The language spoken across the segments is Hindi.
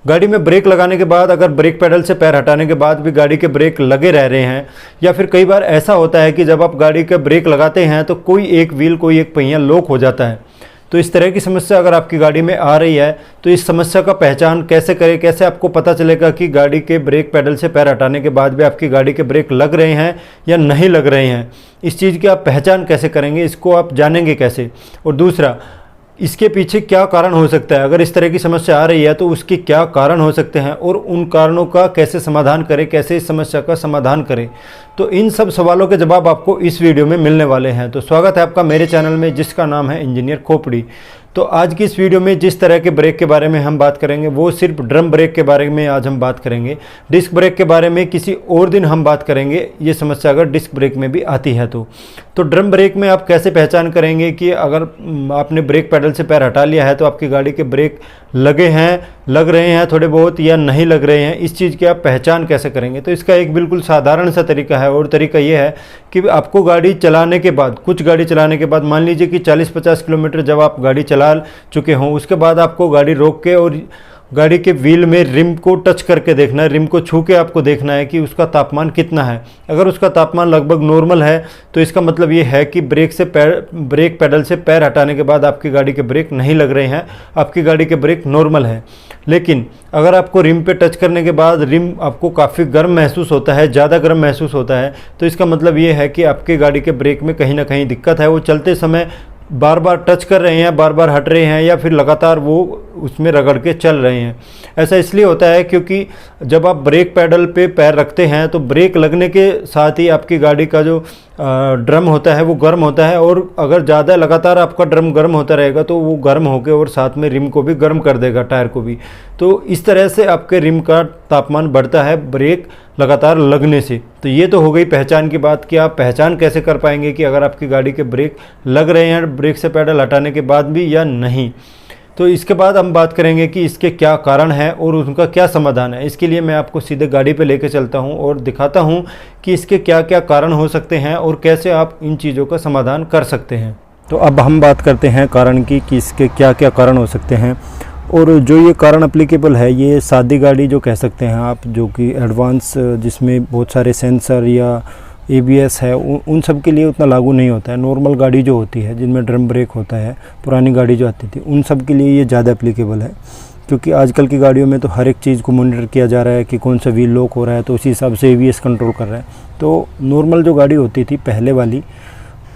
गाड़ी में ब्रेक लगाने के बाद अगर ब्रेक पेडल से पैर हटाने के बाद भी गाड़ी के ब्रेक लगे रह रहे हैं, या फिर कई बार ऐसा होता है कि जब आप गाड़ी के ब्रेक लगाते हैं तो कोई एक व्हील, कोई एक पहिया लॉक हो जाता है। तो इस तरह की समस्या अगर आपकी गाड़ी में आ रही है तो इस समस्या का पहचान कैसे करें, कैसे आपको पता चलेगा कि गाड़ी के ब्रेक पेडल से पैर हटाने के बाद भी आपकी गाड़ी के ब्रेक लग रहे हैं या नहीं लग रहे हैं, इस चीज़ की आप पहचान कैसे करेंगे, इसको आप जानेंगे कैसे। और दूसरा, इसके पीछे क्या कारण हो सकता है, अगर इस तरह की समस्या आ रही है तो उसके क्या कारण हो सकते हैं और उन कारणों का कैसे समाधान करें, कैसे इस समस्या का समाधान करें। तो इन सब सवालों के जवाब आपको इस वीडियो में मिलने वाले हैं। तो स्वागत है आपका मेरे चैनल में, जिसका नाम है इंजीनियर खोपड़ी। तो आज की इस वीडियो में जिस तरह के ब्रेक के बारे में हम बात करेंगे वो सिर्फ ड्रम ब्रेक के बारे में आज हम बात करेंगे। डिस्क ब्रेक के बारे में किसी और दिन हम बात करेंगे, ये समस्या अगर डिस्क ब्रेक में भी आती है तो ड्रम ब्रेक में आप कैसे पहचान करेंगे कि अगर आपने ब्रेक पेडल से पैर हटा लिया है तो आपकी गाड़ी के ब्रेक लगे हैं, लग रहे हैं थोड़े बहुत या नहीं लग रहे हैं, इस चीज़ की आप पहचान कैसे करेंगे। तो इसका एक बिल्कुल साधारण सा तरीका है, और तरीका ये है कि आपको गाड़ी चलाने के बाद, कुछ गाड़ी चलाने के बाद, मान लीजिए कि 40-50 किलोमीटर जब आप गाड़ी चला चुके हों, उसके बाद आपको गाड़ी रोक के और गाड़ी के व्हील में रिम को टच करके देखना है, रिम को छू के आपको देखना है कि उसका तापमान कितना है। अगर उसका तापमान लगभग नॉर्मल है तो इसका मतलब ये है कि ब्रेक पेडल से पैर हटाने के बाद आपकी गाड़ी के ब्रेक नहीं लग रहे हैं, आपकी गाड़ी के ब्रेक नॉर्मल है। लेकिन अगर आपको रिम पे टच करने के बाद रिम आपको काफ़ी गर्म महसूस होता है, ज़्यादा गर्म महसूस होता है, तो इसका मतलब ये है कि आपकी गाड़ी के ब्रेक में कहीं ना कहीं दिक्कत है। वो चलते समय बार बार टच कर रहे हैं, बार बार हट रहे हैं, या फिर लगातार वो उसमें रगड़ के चल रहे हैं। ऐसा इसलिए होता है क्योंकि जब आप ब्रेक पेडल पे पैर रखते हैं तो ब्रेक लगने के साथ ही आपकी गाड़ी का जो ड्रम होता है वो गर्म होता है, और अगर ज़्यादा लगातार आपका ड्रम गर्म होता रहेगा तो वो गर्म होकर और साथ में रिम को भी गर्म कर देगा, टायर को भी। तो इस तरह से आपके रिम का तापमान बढ़ता है ब्रेक लगातार लगने से। तो ये तो हो गई पहचान की बात कि आप पहचान कैसे कर पाएंगे कि अगर आपकी गाड़ी के ब्रेक लग रहे हैं ब्रेक से पैडल हटाने के बाद भी या नहीं। तो इसके बाद हम बात करेंगे कि इसके क्या कारण हैं और उनका क्या समाधान है। इसके लिए मैं आपको सीधे गाड़ी पे लेके चलता हूं और दिखाता हूं कि इसके क्या क्या कारण हो सकते हैं और कैसे आप इन चीज़ों का समाधान कर सकते हैं। तो अब हम बात करते हैं कारण की कि इसके क्या क्या कारण हो सकते हैं। और जो ये कारण अप्लीकेबल है, ये सादी गाड़ी जो कह सकते हैं आप, जो कि एडवांस जिसमें बहुत सारे सेंसर या ABS है, उन सब के लिए उतना लागू नहीं होता है। नॉर्मल गाड़ी जो होती है जिनमें ड्रम ब्रेक होता है, पुरानी गाड़ी जो आती थी, उन सब के लिए ये ज़्यादा एप्लीकेबल है, क्योंकि आजकल की गाड़ियों में तो हर एक चीज़ को मॉनिटर किया जा रहा है कि कौन सा व्हील लॉक हो रहा है, तो उसी हिसाब से ABS कंट्रोल कर रहा है। तो नॉर्मल जो गाड़ी होती थी पहले वाली,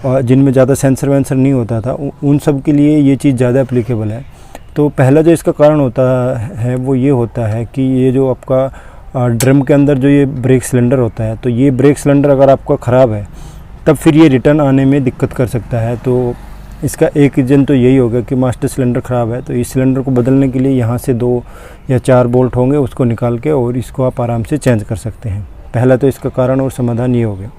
जिनमें ज़्यादा सेंसर वेंसर नहीं होता था, उन सब के लिए ये चीज़ ज़्यादा एप्लीकेबल है। तो पहला जो इसका कारण होता है वो ये होता है कि ये जो आपका ड्रम के अंदर जो ये ब्रेक सिलेंडर होता है, तो ये ब्रेक सिलेंडर अगर आपका ख़राब है तब फिर ये रिटर्न आने में दिक्कत कर सकता है। तो इसका एक रीज़न तो यही होगा कि मास्टर सिलेंडर ख़राब है, तो इस सिलेंडर को बदलने के लिए यहाँ से 2 या 4 बोल्ट होंगे, उसको निकाल के और इसको आप आराम से चेंज कर सकते हैं। पहला तो इसका कारण और समाधान ये हो गया।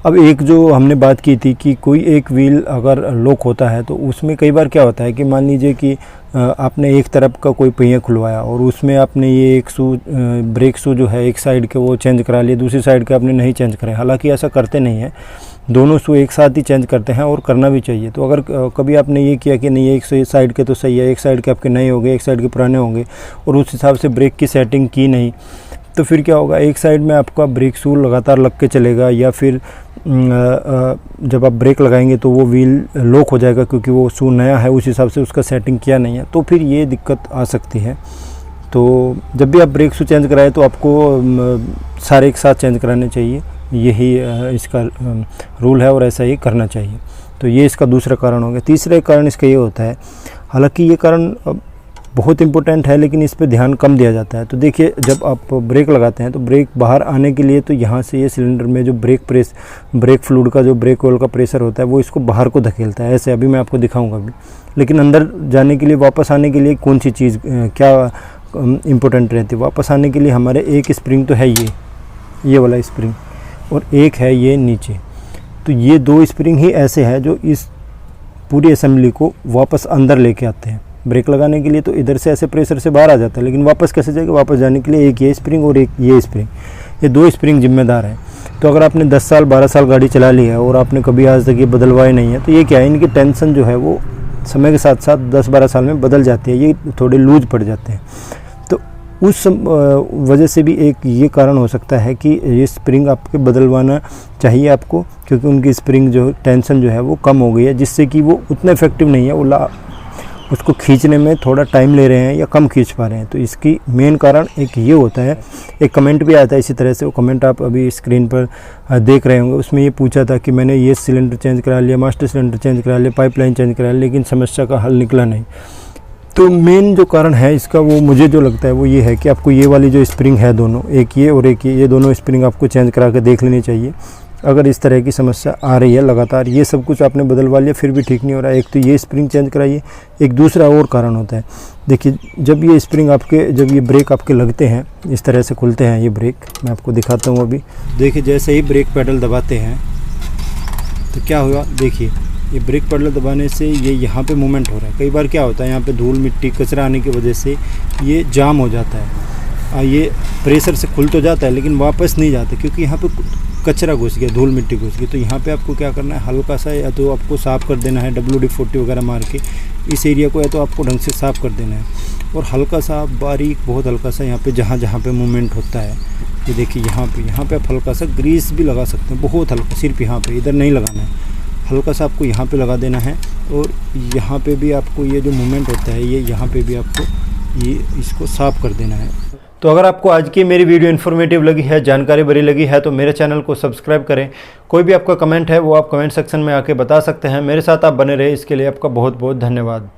अब एक जो हमने बात की थी कि कोई एक व्हील अगर लॉक होता है तो उसमें कई बार क्या होता है कि मान लीजिए कि आपने एक तरफ का कोई पहिया खुलवाया और उसमें आपने ये एक ब्रेक शू जो है एक साइड के वो चेंज करा लिए, दूसरी साइड के आपने नहीं चेंज कराए। हालांकि ऐसा करते नहीं हैं, दोनों शू एक साथ ही चेंज करते हैं और करना भी चाहिए। तो अगर कभी आपने ये किया कि नहीं एक साइड के तो सही है, एक साइड के आपके नए होंगे, एक साइड के पुराने होंगे, और उस हिसाब से ब्रेक की सेटिंग की नहीं, तो फिर क्या होगा, एक साइड में आपका ब्रेक शू लगातार लग के चलेगा, या फिर जब आप ब्रेक लगाएंगे तो वो व्हील लॉक हो जाएगा क्योंकि वो शू नया है, उस हिसाब से उसका सेटिंग किया नहीं है, तो फिर ये दिक्कत आ सकती है। तो जब भी आप ब्रेक शू चेंज कराएं तो आपको सारे एक साथ चेंज कराने चाहिए, यही इसका रूल है और ऐसा ही करना चाहिए। तो ये इसका दूसरा कारण हो गया। तीसरा कारण इसका ये होता है, हालांकि ये कारण बहुत इंपॉर्टेंट है लेकिन इस पे ध्यान कम दिया जाता है। तो देखिए, जब आप ब्रेक लगाते हैं तो ब्रेक बाहर आने के लिए तो यहाँ से ये सिलेंडर में जो ब्रेक फ्लूइड का जो ब्रेक ऑयल का प्रेशर होता है वो इसको बाहर को धकेलता है, ऐसे अभी मैं आपको दिखाऊंगा अभी। लेकिन अंदर जाने के लिए, वापस आने के लिए कौन सी चीज़ क्या इम्पोर्टेंट रहती है? वापस आने के लिए हमारे एक स्प्रिंग तो है, ये वाला स्प्रिंग, और एक है ये नीचे। तो ये 2 स्प्रिंग ही ऐसे हैं जो इस पूरी असेंबली को वापस अंदर लेके आते हैं। ब्रेक लगाने के लिए तो इधर से ऐसे प्रेशर से बाहर आ जाता है, लेकिन वापस कैसे जाएगा? वापस जाने के लिए एक ये स्प्रिंग और एक ये स्प्रिंग, ये 2 स्प्रिंग जिम्मेदार हैं। तो अगर आपने 10 साल 12 साल गाड़ी चला ली है और आपने कभी आज तक ये बदलवाए नहीं है, तो ये क्या है, इनकी टेंशन जो है वो समय के साथ साथ 10-12 साल में बदल जाती है, ये थोड़े लूज पड़ जाते हैं। उस वजह से भी एक ये कारण हो सकता है कि ये स्प्रिंग आपके बदलवाना चाहिए आपको, क्योंकि उनकी स्प्रिंग जो टेंशन जो है वो कम हो गई है, जिससे कि वो उतना इफेक्टिव नहीं है, वो उसको खींचने में थोड़ा टाइम ले रहे हैं या कम खींच पा रहे हैं। तो इसकी मेन कारण एक ये होता है। एक कमेंट भी आता है इसी तरह से, वो कमेंट आप अभी स्क्रीन पर देख रहे होंगे। उसमें ये पूछा था कि मैंने ये सिलेंडर चेंज करा लिया, मास्टर सिलेंडर चेंज करा लिया, पाइपलाइन चेंज करा लिया, लेकिन समस्या का हल निकला नहीं। तो मेन जो कारण है इसका, वो मुझे जो लगता है वो ये है कि आपको ये वाली जो स्प्रिंग है दोनों, एक ये और एक ये दोनों स्प्रिंग आपको चेंज करा के देख लेनी चाहिए। अगर इस तरह की समस्या आ रही है लगातार, ये सब कुछ आपने बदलवा लिया फिर भी ठीक नहीं हो रहा है, एक तो ये स्प्रिंग चेंज कराइए। एक दूसरा और कारण होता है, देखिए जब ये स्प्रिंग आपके, जब ये ब्रेक आपके लगते हैं, इस तरह से खुलते हैं ये ब्रेक, मैं आपको दिखाता हूँ अभी। देखिए जैसे ही ब्रेक पेडल दबाते हैं तो क्या हुआ, देखिए ये ब्रेक पेडल दबाने से ये यहाँ पे मूवमेंट हो रहा है। कई बार क्या होता है, यहाँ पे धूल मिट्टी कचरा आने की वजह से ये जाम हो जाता है। ये प्रेशर से खुल तो जाता है लेकिन वापस नहीं जाता, क्योंकि यहाँ पे कचरा घुस गया, धूल मिट्टी घुस गई। तो यहाँ पे आपको क्या करना है, हल्का सा या तो आपको साफ़ कर देना है, WD-40 वगैरह मार के इस एरिया को, या तो आपको ढंग से साफ़ कर देना है। और हल्का सा बारीक, बहुत हल्का सा यहाँ पे जहाँ जहाँ पे मूवमेंट होता है, ये देखिए यहाँ पे आप हल्का सा ग्रीस भी लगा सकते हैं, बहुत हल्का, सिर्फ यहाँ पे, इधर नहीं लगाना है, हल्का सा आपको यहाँ पे लगा देना है। और यहाँ पे भी आपको ये जो मूवमेंट होता है, ये यहाँ पे भी आपको ये इसको साफ़ कर देना है। तो अगर आपको आज की मेरी वीडियो इन्फॉर्मेटिव लगी है, जानकारी भरी लगी है, तो मेरे चैनल को सब्सक्राइब करें। कोई भी आपका कमेंट है वो आप कमेंट सेक्शन में आके बता सकते हैं। मेरे साथ आप बने रहे, इसके लिए आपका बहुत बहुत धन्यवाद।